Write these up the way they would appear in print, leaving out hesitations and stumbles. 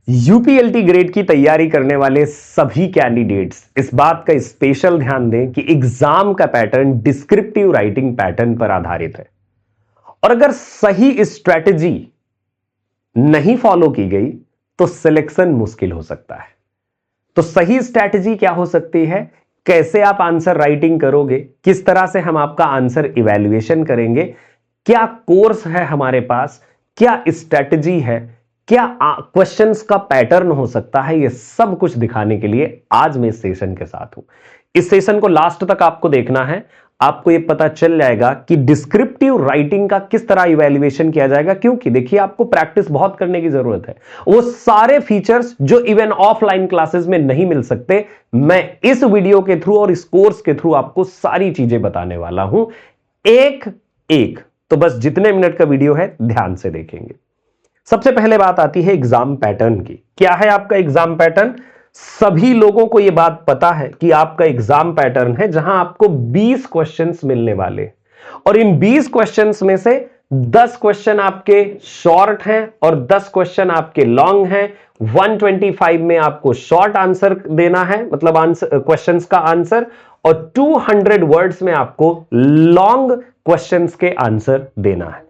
यूपीएलटी grade की तैयारी करने वाले सभी कैंडिडेट्स इस बात का स्पेशल ध्यान दें कि एग्जाम का पैटर्न डिस्क्रिप्टिव राइटिंग पैटर्न पर आधारित है और अगर सही स्ट्रेटजी नहीं फॉलो की गई तो सिलेक्शन मुश्किल हो सकता है। तो सही स्ट्रेटजी क्या हो सकती है, कैसे आप आंसर राइटिंग करोगे, किस तरह से हम आपका आंसर इवैल्यूएशन करेंगे, क्या कोर्स है हमारे पास, क्या स्ट्रेटजी है, क्या क्वेश्चंस का पैटर्न हो सकता है, यह सब कुछ दिखाने के लिए आज मैं इस सेशन के साथ हूं। इस सेशन को लास्ट तक आपको देखना है, आपको यह पता चल जाएगा कि डिस्क्रिप्टिव राइटिंग का किस तरह इवैल्यूएशन किया जाएगा, क्योंकि देखिए आपको प्रैक्टिस बहुत करने की जरूरत है। वो सारे फीचर्स जो इवन ऑफलाइन क्लासेस में नहीं मिल सकते, मैं इस वीडियो के थ्रू और इस कोर्स के थ्रू आपको सारी चीजें बताने वाला हूं, एक एक। तो बस जितने मिनट का वीडियो है ध्यान से देखेंगे। सबसे पहले बात आती है एग्जाम पैटर्न की। क्या है आपका एग्जाम पैटर्न? सभी लोगों को यह बात पता है कि आपका एग्जाम पैटर्न है जहां आपको 20 क्वेश्चंस मिलने वाले और इन 20 क्वेश्चंस में से 10 क्वेश्चन आपके शॉर्ट हैं और 10 क्वेश्चन आपके लॉन्ग हैं। 125 में आपको शॉर्ट आंसर देना है, मतलब आंसर क्वेश्चंस का आंसर, और 200 वर्ड्स में आपको लॉन्ग क्वेश्चंस के आंसर देना है।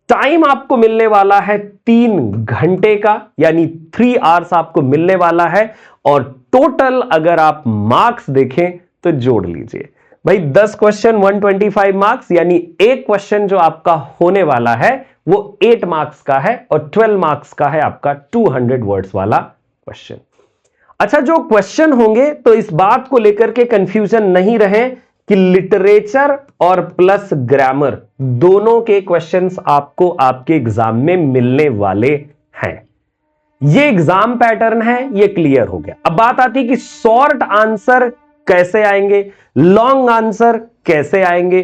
टाइम आपको मिलने वाला है 3 घंटे का, यानी 3 आवर्स आपको मिलने वाला है। और टोटल अगर आप मार्क्स देखें तो जोड़ लीजिए भाई, 10 क्वेश्चन 125 मार्क्स, यानी एक क्वेश्चन जो आपका होने वाला है वो 8 मार्क्स का है और 12 मार्क्स का है आपका 200 वर्ड्स वाला क्वेश्चन। अच्छा, जो क्वेश्चन होंगे तो इस बात को लेकर के कंफ्यूजन नहीं रहे कि लिटरेचर और प्लस ग्रामर दोनों के क्वेश्चंस आपको आपके एग्जाम में मिलने वाले हैं। ये एग्जाम पैटर्न है, ये क्लियर हो गया। अब बात आती है कि शॉर्ट आंसर कैसे आएंगे, लॉन्ग आंसर कैसे आएंगे,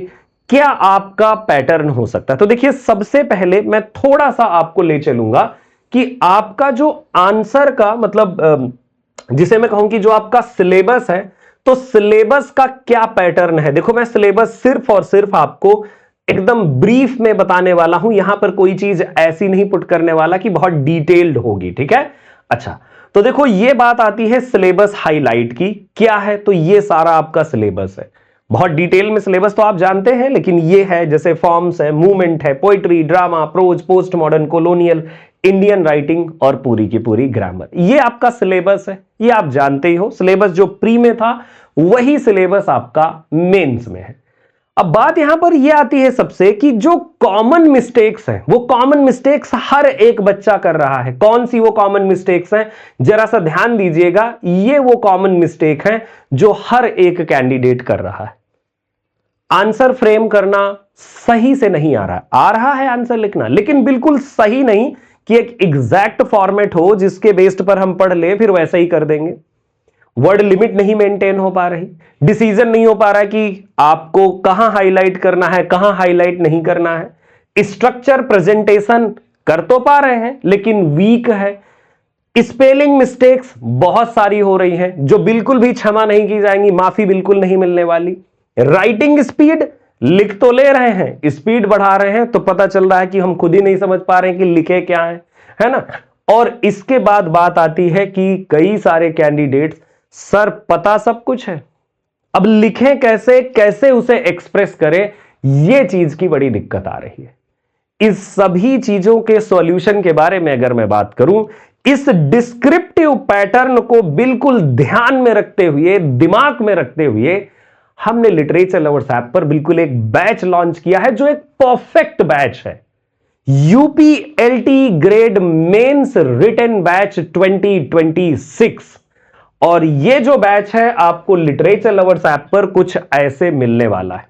क्या आपका पैटर्न हो सकता है। तो देखिए, सबसे पहले मैं थोड़ा सा आपको ले चलूंगा कि आपका जो आंसर का मतलब जिसे मैं कहूं कि जो आपका सिलेबस है, तो सिलेबस का क्या पैटर्न है। देखो, मैं सिलेबस सिर्फ और सिर्फ आपको एकदम ब्रीफ में बताने वाला हूं, यहां पर कोई चीज ऐसी नहीं पुट करने वाला कि बहुत डिटेल्ड होगी, ठीक है। अच्छा, तो देखो ये बात आती है सिलेबस हाईलाइट की। क्या है, तो ये सारा आपका सिलेबस है। बहुत डिटेल में सिलेबस तो आप जानते हैं, लेकिन ये है जैसे फॉर्म्स है, मूवमेंट है, poetry, drama, prose, post modern, colonial, Indian writing और पूरी की पूरी ग्रामर। ये आपका सिलेबस है, ये आप जानते ही हो। सिलेबस जो प्री में था वही सिलेबस आपका मेंस में है। अब बात यहां पर यह आती है सबसे कि जो कॉमन मिस्टेक्स हैं, वो कॉमन मिस्टेक्स हर एक बच्चा कर रहा है। कौन सी वो कॉमन मिस्टेक्स हैं, जरा सा ध्यान दीजिएगा। ये वो कॉमन मिस्टेक हैं जो हर एक कैंडिडेट कर रहा है। आंसर फ्रेम करना सही से नहीं आ रहा है आंसर लिखना, लेकिन बिल्कुल सही नहीं कि एक एग्जैक्ट फॉर्मेट हो जिसके बेस्ड पर हम पढ़ ले फिर वैसा ही कर देंगे। वर्ड लिमिट नहीं मेंटेन हो पा रही, डिसीजन नहीं हो पा रहा है कि आपको कहां हाईलाइट करना है, कहां हाईलाइट नहीं करना है। स्ट्रक्चर प्रेजेंटेशन कर तो पा रहे हैं लेकिन वीक है। स्पेलिंग मिस्टेक्स बहुत सारी हो रही हैं जो बिल्कुल भी क्षमा नहीं की जाएंगी, माफी बिल्कुल नहीं मिलने वाली। राइटिंग स्पीड, लिख तो ले रहे हैं, स्पीड बढ़ा रहे हैं तो पता चल रहा है कि हम खुद ही नहीं समझ पा रहे हैं कि लिखे क्या है ना। और इसके बाद बात आती है कि कई सारे कैंडिडेट्स, सर पता सब कुछ है, अब लिखें कैसे, कैसे उसे एक्सप्रेस करें, यह चीज की बड़ी दिक्कत आ रही है। इस सभी चीजों के सॉल्यूशन के बारे में अगर मैं बात करूं, इस डिस्क्रिप्टिव पैटर्न को बिल्कुल ध्यान में रखते हुए, दिमाग में रखते हुए, हमने लिटरेचर लवर्स ऐप पर बिल्कुल एक बैच लॉन्च किया है जो एक परफेक्ट बैच है। यूपीएलटी ग्रेड मेंस रिटन बैच 2026। और ये जो बैच है आपको लिटरेचर लवर्स ऐप पर कुछ ऐसे मिलने वाला है।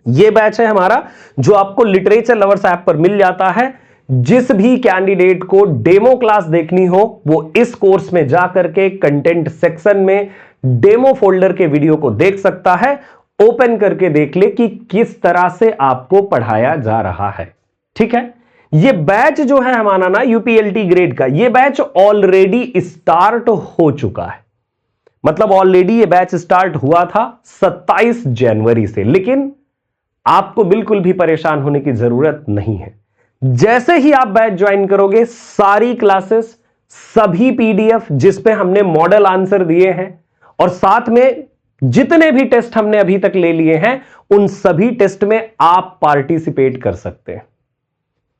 ये बैच है हमारा जो आपको लिटरेचर लवर्स ऐप पर मिल जाता है। जिस भी कैंडिडेट को डेमो क्लास देखनी हो वो इस कोर्स में जाकर के कंटेंट सेक्शन में डेमो फोल्डर के वीडियो को देख सकता है। ओपन करके देख ले कि किस तरह से आपको पढ़ाया जा रहा है, ठीक है। ये बैच जो है हमारा ना यूपीएलटी ग्रेड का, ये बैच ऑलरेडी स्टार्ट हो चुका है। मतलब ऑलरेडी ये बैच स्टार्ट हुआ था 27 जनवरी से, लेकिन आपको बिल्कुल भी परेशान होने की जरूरत नहीं है। जैसे ही आप बैच ज्वाइन करोगे सारी क्लासेस सभी पीडीएफ जिस पे हमने मॉडल आंसर दिए हैं और साथ में जितने भी टेस्ट हमने अभी तक ले लिए हैं, उन सभी टेस्ट में आप पार्टिसिपेट कर सकते हैं।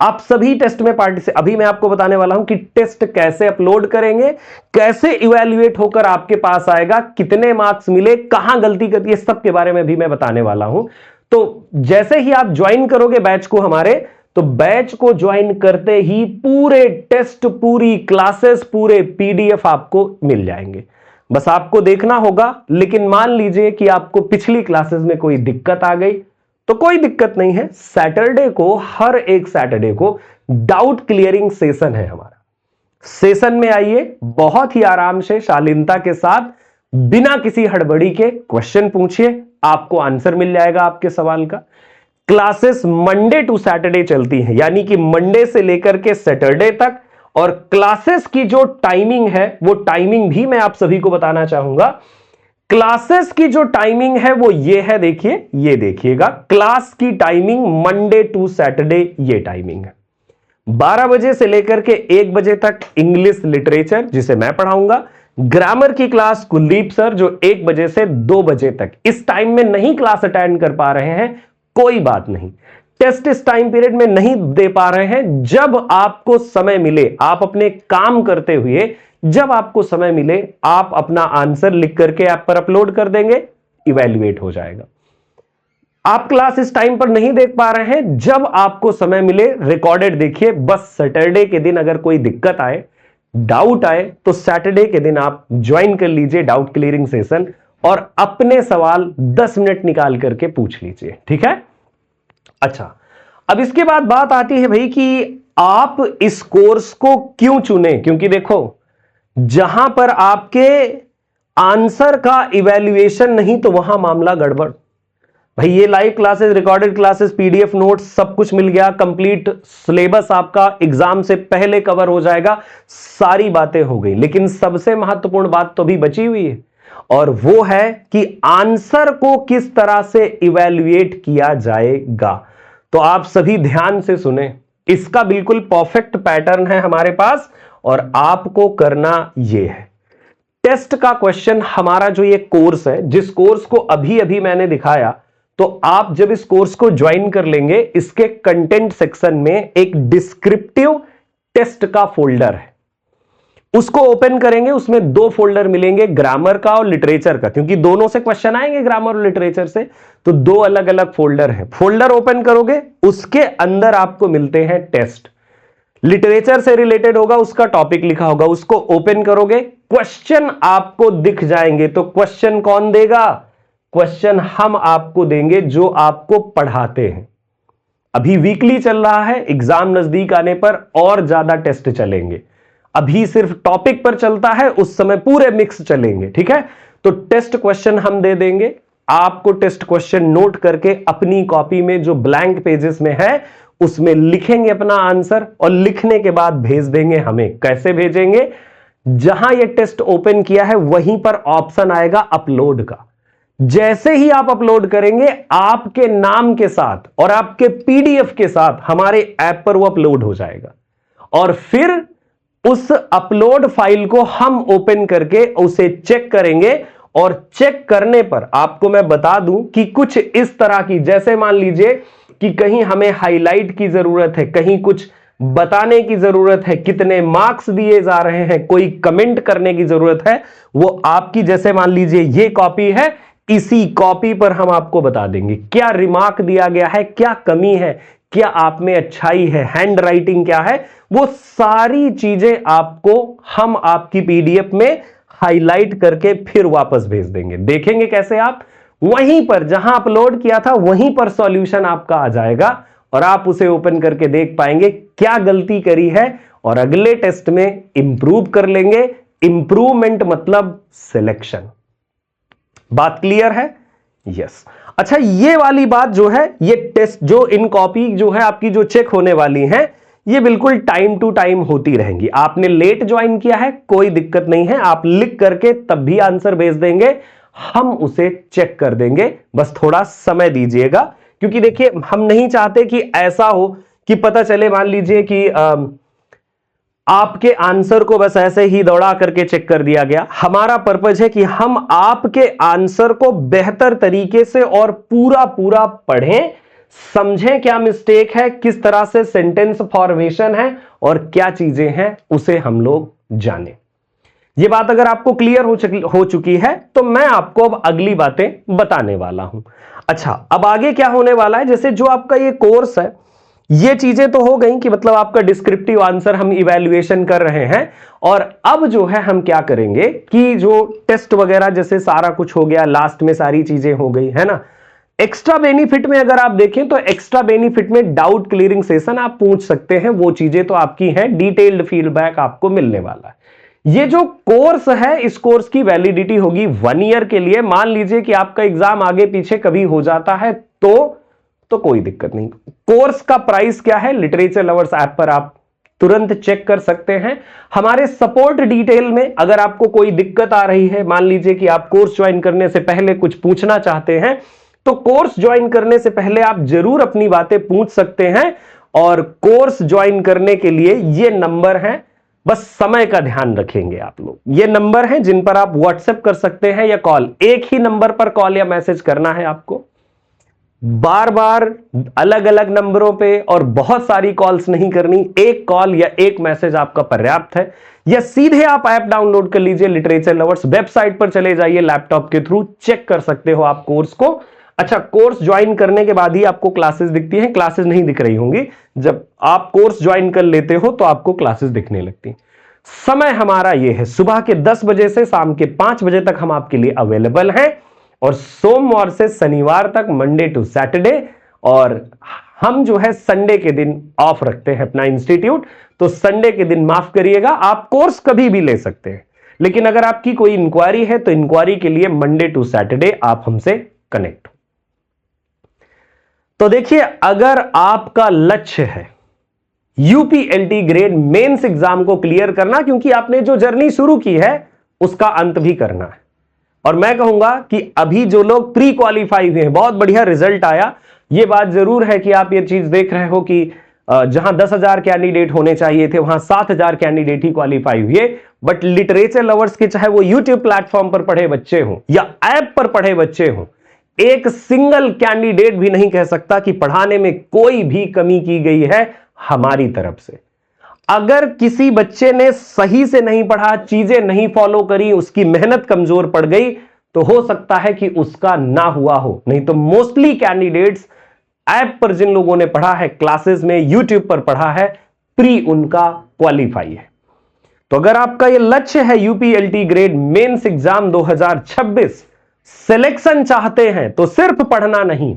आप सभी टेस्ट में अभी मैं आपको बताने वाला हूं कि टेस्ट कैसे अपलोड करेंगे, कैसे इवैल्यूएट होकर आपके पास आएगा, कितने मार्क्स मिले, कहां गलती करती है, सब के बारे में भी मैं बताने वाला हूं। तो जैसे ही आप ज्वाइन करोगे बैच को हमारे, तो बैच को ज्वाइन करते ही पूरे टेस्ट, पूरी क्लासेस, पूरे पीडीएफ आपको मिल जाएंगे। बस आपको देखना होगा। लेकिन मान लीजिए कि आपको पिछली क्लासेस में कोई दिक्कत आ गई, तो कोई दिक्कत नहीं है। सैटरडे को, हर एक सैटरडे को डाउट क्लियरिंग सेशन है हमारा। सेशन में आइए, बहुत ही आराम से, शालीनता के साथ, बिना किसी हड़बड़ी के क्वेश्चन पूछिए, आपको आंसर मिल जाएगा आपके सवाल का। क्लासेस मंडे टू सैटरडे चलती हैं, यानी कि मंडे से लेकर के सैटरडे तक। और क्लासेस की जो टाइमिंग है, वो टाइमिंग भी मैं आप सभी को बताना चाहूंगा। क्लासेस की जो टाइमिंग है वो ये है, देखिए, ये देखिएगा, क्लास की टाइमिंग मंडे टू सैटरडे ये टाइमिंग है। 12 बजे से लेकर के 1 बजे तक इंग्लिश लिटरेचर, जिसे मैं पढ़ाऊंगा। ग्रामर की क्लास कुलदीप सर, जो 1 बजे से 2 बजे तक। इस टाइम में नहीं क्लास अटेंड कर पा रहे हैं, कोई बात नहीं। टेस्ट इस टाइम पीरियड में नहीं दे पा रहे हैं, जब आपको समय मिले, आप अपने काम करते हुए जब आपको समय मिले, आप अपना आंसर लिख करके ऐप पर अपलोड कर देंगे, इवैल्यूएट हो जाएगा। आप क्लास इस टाइम पर नहीं देख पा रहे हैं, जब आपको समय मिले रिकॉर्डेड देखिए। बस सैटरडे के दिन अगर कोई दिक्कत आए, डाउट आए, तो सैटरडे के दिन आप ज्वाइन कर लीजिए डाउट क्लियरिंग सेशन और अपने सवाल 10 मिनट निकाल करके पूछ लीजिए, ठीक है। अच्छा, अब इसके बाद बात आती है भाई कि आप इस कोर्स को क्यों चुने। क्योंकि देखो, जहां पर आपके आंसर का इवैल्यूएशन नहीं, तो वहां मामला गड़बड़। भाई ये live classes, recorded classes, PDF notes, सब कुछ मिल गया, कंप्लीट सिलेबस आपका एग्जाम से पहले कवर हो जाएगा, सारी बातें हो गई। लेकिन सबसे महत्वपूर्ण बात तो भी बची हुई है, और वो है कि आंसर को किस तरह से इवैल्यूएट किया जाएगा। तो आप सभी ध्यान से सुने, इसका बिल्कुल परफेक्ट पैटर्न है हमारे पास, और आपको करना यह है। टेस्ट का क्वेश्चन, हमारा जो ये कोर्स है, जिस कोर्स को अभी अभी मैंने दिखाया, तो आप जब इस कोर्स को ज्वाइन कर लेंगे, इसके कंटेंट सेक्शन में एक डिस्क्रिप्टिव टेस्ट का फोल्डर है, उसको ओपन करेंगे। उसमें 2 फोल्डर मिलेंगे, ग्रामर का और लिटरेचर का, क्योंकि दोनों से क्वेश्चन आएंगे, ग्रामर और लिटरेचर से, तो 2 अलग अलग फोल्डर हैं। फोल्डर ओपन करोगे, उसके अंदर आपको मिलते हैं टेस्ट। लिटरेचर से रिलेटेड होगा, उसका टॉपिक लिखा होगा, उसको ओपन करोगे, क्वेश्चन आपको दिख जाएंगे। तो क्वेश्चन कौन देगा? क्वेश्चन हम आपको देंगे, जो आपको पढ़ाते हैं। अभी वीकली चल रहा है, एग्जाम नजदीक आने पर और ज्यादा टेस्ट चलेंगे। अभी सिर्फ टॉपिक पर चलता है, उस समय पूरे मिक्स चलेंगे, ठीक है। तो टेस्ट क्वेश्चन हम दे देंगे आपको। टेस्ट क्वेश्चन नोट करके अपनी कॉपी में जो ब्लैंक पेजेस में है, उसमें लिखेंगे अपना आंसर, और लिखने के बाद भेज देंगे हमें। कैसे भेजेंगे? जहां ये टेस्ट ओपन किया है, वहीं पर ऑप्शन आएगा अपलोड का। जैसे ही आप अपलोड करेंगे, आपके नाम के साथ और आपके पीडीएफ के साथ हमारे ऐप पर वो अपलोड हो जाएगा, और फिर उस अपलोड फाइल को हम ओपन करके उसे चेक करेंगे। और चेक करने पर आपको मैं बता दूं कि कुछ इस तरह की, जैसे मान लीजिए कि कहीं हमें हाईलाइट की जरूरत है, कहीं कुछ बताने की जरूरत है, कितने मार्क्स दिए जा रहे हैं, कोई कमेंट करने की जरूरत है, वो आपकी, जैसे मान लीजिए ये कॉपी है, इसी कॉपी पर हम आपको बता देंगे क्या रिमार्क दिया गया है, क्या कमी है, क्या आप में अच्छाई है, हैंड राइटिंग क्या है, वो सारी चीजें आपको हम आपकी पीडीएफ में हाईलाइट करके फिर वापस भेज देंगे। देखेंगे कैसे? आप वहीं पर जहां अपलोड किया था, वहीं पर सॉल्यूशन आपका आ जाएगा, और आप उसे ओपन करके देख पाएंगे क्या गलती करी है, और अगले टेस्ट में इंप्रूव कर लेंगे। इंप्रूवमेंट मतलब सिलेक्शन। बात क्लियर है? यस। अच्छा, ये वाली बात जो है, ये टेस्ट जो इन कॉपी जो है आपकी जो चेक होने वाली हैं, ये बिल्कुल टाइम टू टाइम होती रहेंगी। आपने लेट ज्वाइन किया है, कोई दिक्कत नहीं है, आप लिख करके तब भी आंसर भेज देंगे, हम उसे चेक कर देंगे। बस थोड़ा समय दीजिएगा, क्योंकि देखिए, हम नहीं चाहते कि ऐसा हो कि पता चले, मान लीजिए कि आपके आंसर को बस ऐसे ही दौड़ा करके चेक कर दिया गया। हमारा पर्पज है कि हम आपके आंसर को बेहतर तरीके से और पूरा पूरा पढ़ें, समझें क्या मिस्टेक है, किस तरह से सेंटेंस फॉर्मेशन है और क्या चीजें हैं उसे हम लोग जानें। ये बात अगर आपको क्लियर हो चुकी है तो मैं आपको अब अगली बातें बताने वाला हूं। अच्छा, अब आगे क्या होने वाला है, जैसे जो आपका ये कोर्स है, ये चीजें तो हो गई कि मतलब आपका डिस्क्रिप्टिव आंसर हम इवैल्यूएशन कर रहे हैं, और अब जो है हम क्या करेंगे कि जो टेस्ट वगैरह जैसे सारा कुछ हो गया, लास्ट में सारी चीजें हो गई है ना। एक्स्ट्रा बेनिफिट में अगर आप देखें तो एक्स्ट्रा बेनिफिट में डाउट क्लियरिंग सेशन आप पूछ सकते हैं, वो चीजें तो आपकी हैं, डिटेल्ड फीडबैक आपको मिलने वाला है। ये जो कोर्स है, इस कोर्स की वैलिडिटी होगी 1 ईयर के लिए। मान लीजिए कि आपका एग्जाम आगे पीछे कभी हो जाता है तो कोई दिक्कत नहीं। कोर्स का प्राइस क्या है, लिटरेचर लवर्स ऐप पर आप तुरंत चेक कर सकते हैं। हमारे सपोर्ट डिटेल में अगर आपको कोई दिक्कत आ रही है, मान लीजिए कि आप कोर्स ज्वाइन करने से पहले कुछ पूछना चाहते हैं, तो कोर्स ज्वाइन करने से पहले आप जरूर अपनी बातें पूछ सकते हैं। और कोर्स ज्वाइन करने के लिए ये नंबर हैं, बस समय का ध्यान रखेंगे आप लोग। ये नंबर हैं जिन पर आप व्हाट्सएप कर सकते हैं या कॉल, एक ही नंबर पर कॉल या मैसेज करना है आपको। बार बार अलग अलग नंबरों पे और बहुत सारी कॉल्स नहीं करनी, एक कॉल या एक मैसेज आपका पर्याप्त है। या सीधे आप ऐप डाउनलोड कर लीजिए लिटरेचर लवर्स, वेबसाइट पर चले जाइए, लैपटॉप के थ्रू चेक कर सकते हो आप कोर्स को। अच्छा, कोर्स ज्वाइन करने के बाद ही आपको क्लासेस दिखती हैं, क्लासेस नहीं दिख रही होंगी। जब आप कोर्स ज्वाइन कर लेते हो तो आपको क्लासेस दिखने लगती। समय हमारा यह है, सुबह के 10 बजे से शाम के 5 बजे तक हम आपके लिए अवेलेबल हैं, और सोमवार से शनिवार तक, मंडे टू सैटरडे, और हम जो है संडे के दिन ऑफ रखते हैं अपना इंस्टीट्यूट। तो संडे के दिन माफ करिएगा, आप कोर्स कभी भी ले सकते हैं, लेकिन अगर आपकी कोई इंक्वायरी है तो इंक्वायरी के लिए मंडे टू सैटरडे आप हमसे कनेक्ट हो। तो देखिए, अगर आपका लक्ष्य है यूपीएलटी ग्रेड मेंस एग्जाम को क्लियर करना, क्योंकि आपने जो जर्नी शुरू की है उसका अंत भी करना है, और मैं कहूंगा कि अभी जो लोग प्री क्वालिफाई हुए हैं, बहुत बढ़िया रिजल्ट आया। ये बात जरूर है कि आप ये चीज देख रहे हो कि जहां 10,000 कैंडिडेट होने चाहिए थे वहां 7,000 कैंडिडेट ही क्वालिफाई हुए। बट लिटरेचर लवर्स के, चाहे वो यूट्यूब प्लेटफॉर्म पर पढ़े बच्चे हों या ऐप पर पढ़े बच्चे हों, एक सिंगल कैंडिडेट भी नहीं कह सकता कि पढ़ाने में कोई भी कमी की गई है हमारी तरफ से। अगर किसी बच्चे ने सही से नहीं पढ़ा, चीजें नहीं फॉलो करी, उसकी मेहनत कमजोर पड़ गई, तो हो सकता है कि उसका ना हुआ हो। नहीं तो मोस्टली कैंडिडेट्स ऐप पर जिन लोगों ने पढ़ा है, क्लासेस में, यूट्यूब पर पढ़ा है, प्री उनका क्वालिफाई है। तो अगर आपका यह लक्ष्य है यूपीएलटी ग्रेड मेंस एग्जाम 2026 सिलेक्शन चाहते हैं, तो सिर्फ पढ़ना नहीं,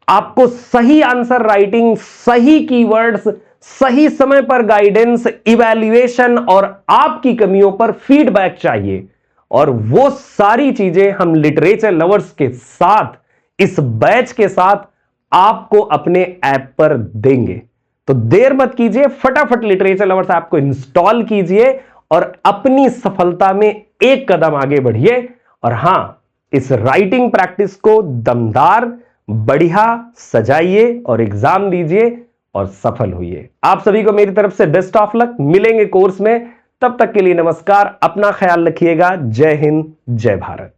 आपको सही आंसर राइटिंग, सही कीवर्ड्स, सही समय पर गाइडेंस, इवैल्यूएशन और आपकी कमियों पर फीडबैक चाहिए। और वो सारी चीजें हम लिटरेचर लवर्स के साथ, इस बैच के साथ आपको अपने ऐप पर देंगे। तो देर मत कीजिए, फटाफट लिटरेचर लवर्स ऐप को इंस्टॉल कीजिए और अपनी सफलता में एक कदम आगे बढ़िए। और हां, इस राइटिंग प्रैक्टिस को दमदार, बढ़िया सजाइए और एग्जाम दीजिए और सफल होइए। आप सभी को मेरी तरफ से बेस्ट ऑफ लक। मिलेंगे कोर्स में, तब तक के लिए नमस्कार, अपना ख्याल रखिएगा। जय हिंद, जय भारत।